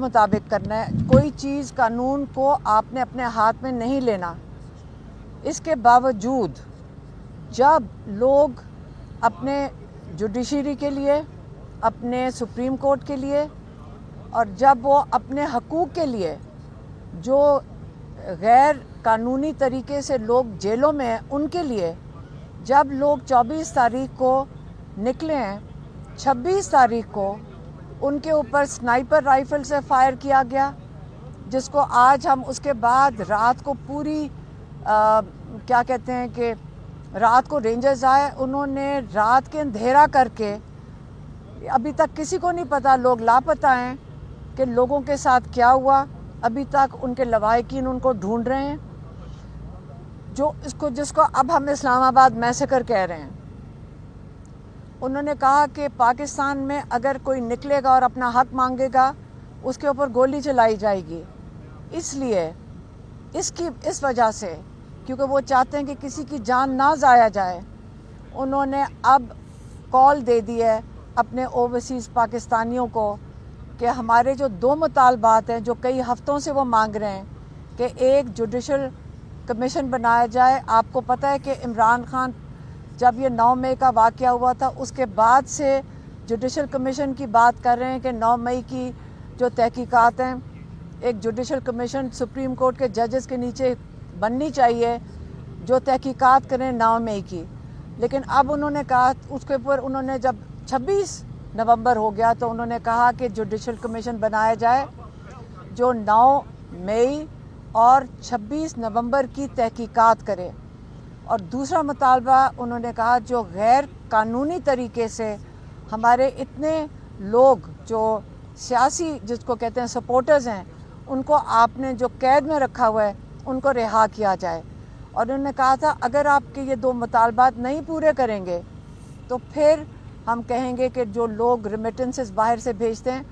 مطابق کرنا ہے. کوئی چیز قانون کو آپ نے اپنے ہاتھ میں نہیں لینا. اس کے باوجود جب لوگ اپنے جوڈیشری کے لیے، اپنے سپریم کورٹ کے لیے، اور جب وہ اپنے حقوق کے لیے جو غیر قانونی طریقے سے لوگ جیلوں میں ہیں ان کے لیے، جب لوگ 24 تاریخ کو نکلے ہیں، 26 تاریخ کو ان کے اوپر سنائپر رائفل سے فائر کیا گیا، جس کو آج ہم اس کے بعد رات کو پوری کیا کہتے ہیں کہ رات کو رینجرز آئے، انہوں نے رات کے اندھیرا کر کے، ابھی تک کسی کو نہیں پتا، لوگ لاپتہ ہیں کہ لوگوں کے ساتھ کیا ہوا. ابھی تک ان کے لواحقین ان کو ڈھونڈ رہے ہیں، جس کو اب ہم اسلام آباد میسیکر کہہ رہے ہیں. انہوں نے کہا کہ پاکستان میں اگر کوئی نکلے گا اور اپنا حق مانگے گا اس کے اوپر گولی چلائی جائے گی. اس لیے اس وجہ سے، کیونکہ وہ چاہتے ہیں کہ کسی کی جان نہ ضائع جائے، انہوں نے اب کال دے دی ہے اپنے اوورسیز پاکستانیوں کو کہ ہمارے جو 2 مطالبات ہیں جو کئی ہفتوں سے وہ مانگ رہے ہیں کہ ایک جوڈیشل کمیشن بنایا جائے. آپ کو پتہ ہے کہ عمران خان جب یہ 9 مئی کا واقعہ ہوا تھا اس کے بعد سے جوڈیشل کمیشن کی بات کر رہے ہیں کہ 9 مئی کی جو تحقیقات ہیں، ایک جوڈیشل کمیشن سپریم کورٹ کے ججز کے نیچے بننی چاہیے جو تحقیقات کریں 9 مئی کی. لیکن اب انہوں نے کہا، اس کے اوپر انہوں نے جب 26 نومبر ہو گیا تو انہوں نے کہا کہ جوڈیشل کمیشن بنایا جائے جو 9 مئی اور 26 نومبر کی تحقیقات کرے. اور دوسرا مطالبہ انہوں نے کہا جو غیر قانونی طریقے سے ہمارے اتنے لوگ جو سیاسی جس کو کہتے ہیں سپورٹرز ہیں، ان کو آپ نے جو قید میں رکھا ہوا ہے ان کو رہا کیا جائے. اور انہوں نے کہا تھا اگر آپ کے یہ 2 مطالبات نہیں پورے کریں گے تو پھر ہم کہیں گے کہ جو لوگ ریمیٹنسز باہر سے بھیجتے ہیں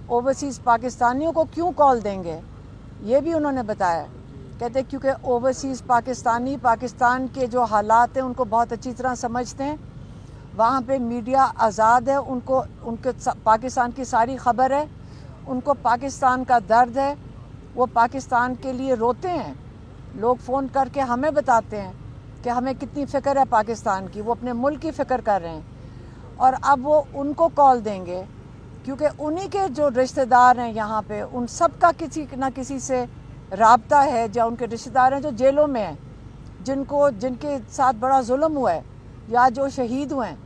اوورسیز پاکستانیوں کو کیوں کال دیں گے. یہ بھی انہوں نے بتایا. کہتے کیونکہ اوورسیز پاکستانی پاکستان کے جو حالات ہیں ان کو بہت اچھی طرح سمجھتے ہیں. وہاں پہ میڈیا آزاد ہے، ان کے پاکستان کی ساری خبر ہے، ان کو پاکستان کا درد ہے، وہ پاکستان کے لیے روتے ہیں. لوگ فون کر کے ہمیں بتاتے ہیں کہ ہمیں کتنی فکر ہے پاکستان کی، وہ اپنے ملک کی فکر کر رہے ہیں. اور اب وہ ان کو کال دیں گے کیونکہ انہی کے جو رشتہ دار ہیں یہاں پہ، ان سب کا کسی نہ کسی سے رابطہ ہے، یا ان کے رشتہ دار ہیں جو جیلوں میں ہیں، جن کے ساتھ بڑا ظلم ہوا ہے یا جو شہید ہوئے ہیں.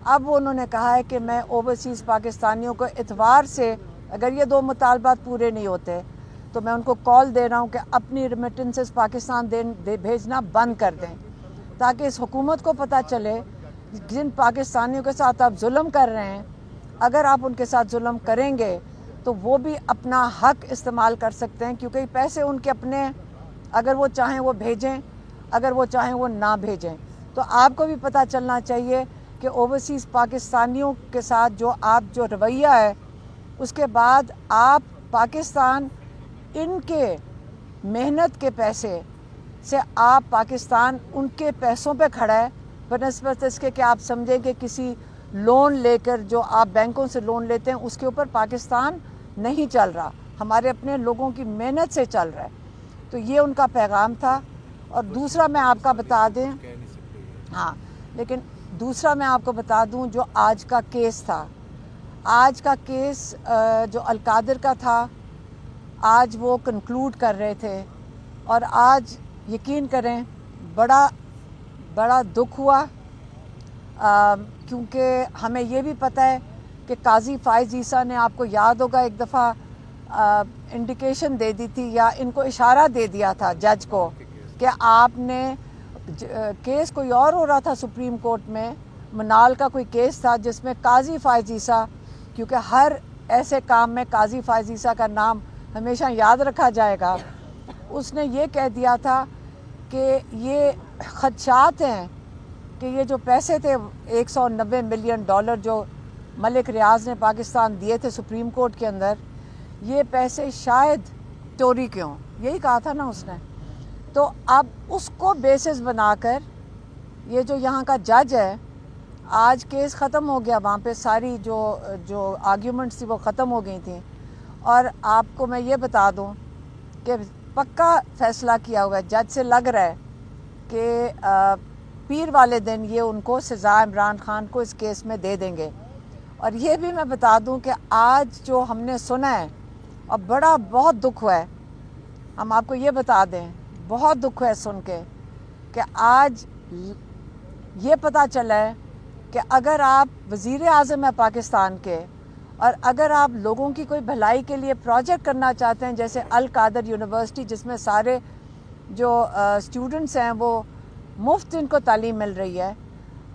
اب انہوں نے کہا ہے کہ میں اوورسیز پاکستانیوں کو اتوار سے اگر یہ 2 مطالبات پورے نہیں ہوتے تو میں ان کو کال دے رہا ہوں کہ اپنی ریمیٹنسز پاکستان بھیجنا بند کر دیں، تاکہ اس حکومت کو پتہ چلے جن پاکستانیوں کے ساتھ آپ ظلم کر رہے ہیں، اگر آپ ان کے ساتھ ظلم کریں گے تو وہ بھی اپنا حق استعمال کر سکتے ہیں، کیونکہ پیسے ان کے اپنے، اگر وہ چاہیں وہ بھیجیں، اگر وہ چاہیں وہ نہ بھیجیں. تو آپ کو بھی پتہ چلنا چاہیے کہ اوورسیز پاکستانیوں کے ساتھ جو رویہ ہے، اس کے بعد آپ پاکستان ان کے محنت کے پیسے سے آپ پاکستان ان کے پیسوں پہ کھڑا ہے، بنسبت اس کے کہ آپ سمجھیں کہ کسی لون لے کر جو آپ بینکوں سے لون لیتے ہیں اس کے اوپر پاکستان نہیں چل رہا، ہمارے اپنے لوگوں کی محنت سے چل رہا ہے. تو یہ ان کا پیغام تھا. اور دوسرا میں آپ کا بتا دیں، لیکن دوسرا میں آپ کو بتا دوں جو آج کا کیس تھا، آج کا کیس جو القادر کا تھا، آج وہ کنکلوڈ کر رہے تھے. اور آج یقین کریں بڑا دکھ ہوا، کیونکہ ہمیں یہ بھی پتہ ہے کہ قاضی فائز عیسیٰ نے، آپ کو یاد ہوگا ایک دفعہ انڈیکیشن دے دی تھی یا ان کو اشارہ دے دیا تھا جج کو کہ آپ نے کیس کوئی اور ہو رہا تھا سپریم کورٹ میں، منال کا کوئی کیس تھا جس میں قاضی فائز عیسیٰ، کیونکہ ہر ایسے کام میں قاضی فائز عیسیٰ کا نام ہمیشہ یاد رکھا جائے گا، اس نے یہ کہہ دیا تھا کہ یہ خدشات ہیں کہ یہ جو پیسے تھے $190 ملین جو ملک ریاض نے پاکستان دیے تھے سپریم کورٹ کے اندر، یہ پیسے شاید چوری کے ہوں، یہی کہا تھا نا اس نے. تو اب اس کو بیسس بنا کر یہ جو یہاں کا جج ہے، آج کیس ختم ہو گیا، وہاں پہ ساری جو آرگیومنٹس تھی وہ ختم ہو گئی تھیں، اور آپ کو میں یہ بتا دوں کہ پکا فیصلہ کیا ہوا ہے، جج سے لگ رہا ہے کہ پیر والے دن یہ ان کو سزا عمران خان کو اس کیس میں دے دیں گے۔ اور یہ بھی میں بتا دوں کہ آج جو ہم نے سنا ہے اور بہت دکھ ہوا ہے، ہم آپ کو یہ بتا دیں، بہت دکھ ہے سن کے کہ آج یہ پتہ چلا ہے کہ اگر آپ وزیر اعظم ہیں پاکستان کے اور اگر آپ لوگوں کی کوئی بھلائی کے لیے پروجیکٹ کرنا چاہتے ہیں، جیسے القادر یونیورسٹی جس میں سارے جو اسٹوڈنٹس ہیں وہ مفت ان کو تعلیم مل رہی ہے،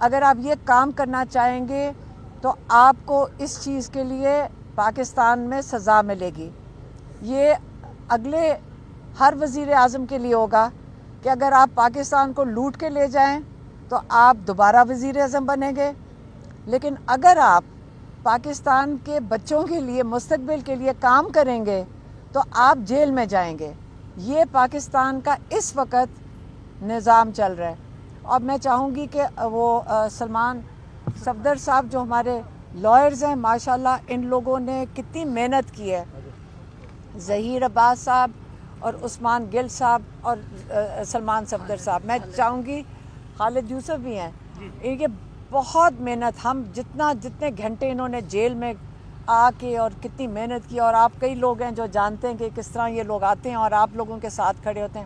اگر آپ یہ کام کرنا چاہیں گے تو آپ کو اس چیز کے لیے پاکستان میں سزا ملے گی۔ یہ اگلے ہر وزیر اعظم کے لیے ہوگا کہ اگر آپ پاکستان کو لوٹ کے لے جائیں تو آپ دوبارہ وزیر اعظم بنیں گے، لیکن اگر آپ پاکستان کے بچوں کے لیے مستقبل کے لیے کام کریں گے تو آپ جیل میں جائیں گے۔ یہ پاکستان کا اس وقت نظام چل رہا ہے۔ اور میں چاہوں گی کہ وہ سلمان صفدر صاحب جو ہمارے لائرز ہیں، ماشاءاللہ ان لوگوں نے کتنی محنت کی ہے، ظہیر عباس صاحب اور عثمان گل صاحب اور سلمان صفدر صاحب، میں چاہوں گی خالد یوسف بھی ہیں، ان کے بہت محنت، ہم جتنے گھنٹے انہوں نے جیل میں آ کے اور کتنی محنت کی، اور آپ کئی لوگ ہیں جو جانتے ہیں کہ کس طرح یہ لوگ آتے ہیں اور آپ لوگوں کے ساتھ کھڑے ہوتے ہیں۔